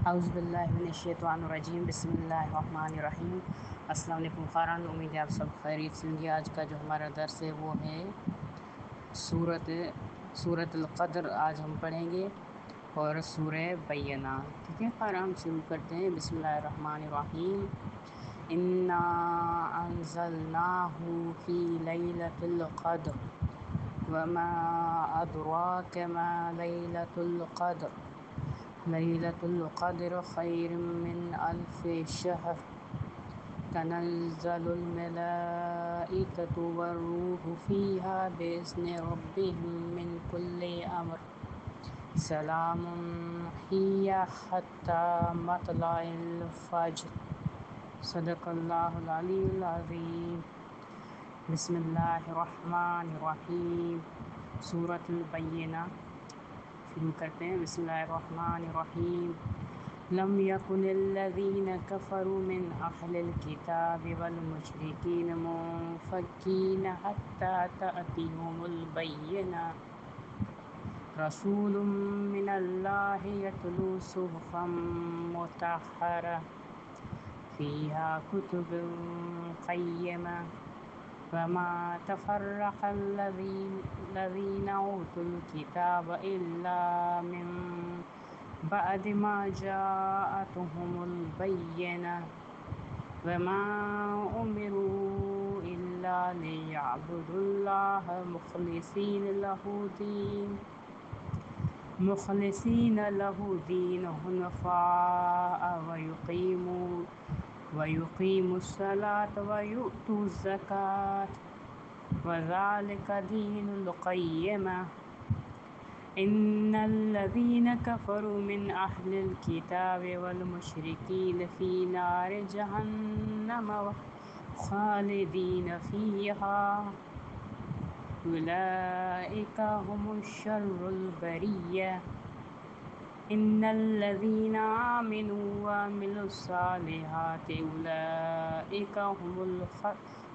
اعوذ باللہ من الشیطان الرجیم، بسم اللہ الرحمن الرحیم۔ السلام علیکم قارئین، امید ہے آپ سب خیریت سے ہوں گے۔ آج کا جو ہمارا درس ہے وہ ہے سورۃ القدر آج ہم پڑھیں گے، اور سورہ بینہ۔ ٹھیک ہے قارئین، ہم شروع کرتے ہیں۔ بسم اللہ الرحمن الرحیم۔ انا انزلناہ فی لیلۃ القدر وما ادراک ما لیلۃ القدر لیلۃ القدر خیر من الف شہر تنزل الملائکۃ والروح فیہا بإذن ربہم من کل امر سلام ہی حتی مطلع الفجر۔ صدق اللہ العلی العظیم۔ بسم اللہ الرحمن الرحیم۔ سورۃ البینہ شروع کرتے ہیں۔ بسم اللہ الرحمن الرحیم۔ لم یکن الذین کفروا من اہل الکتاب والمشرکین منفکین حتی تأتیہم البینہ۔ رسول من اللہ یتلو صحفا مطہرہ فیہا کتب قیمہ وما تفرق الذین اوتوا الکتاب الا من بعد ما جاءتهم البینہ وما امروا الا لیعبدوا اللہ مخلصین لہ الدین حنفاء ویقیموا الصلاۃ ویؤتوا الزکاۃ وذلک دین القیمہ۔ ان الذین کفروا من اہل الکتاب والمشرکین فی نار جہنم خالدین فیہا اولئک ھم شر البریہ۔ ان الذین آمنوا وعملوا الصالحات اولئک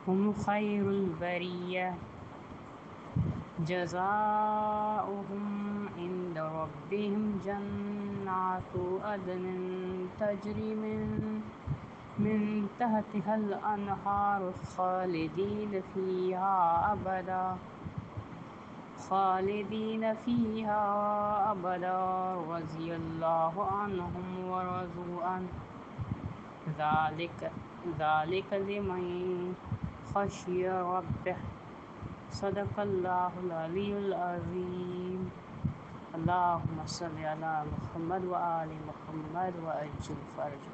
ھم خیر البریہ۔ جزاؤہم عند ربہم جنات عدن تجری من تحتہا الانہار خالدین فیہا ابدا رضی اللہ عنہم ورضوا عنہ ذالک لمن خشی ربہ۔ صدق اللہ العلی العظیم۔ اللہم صل علی محمد وآل محمد وعجل فرجہ۔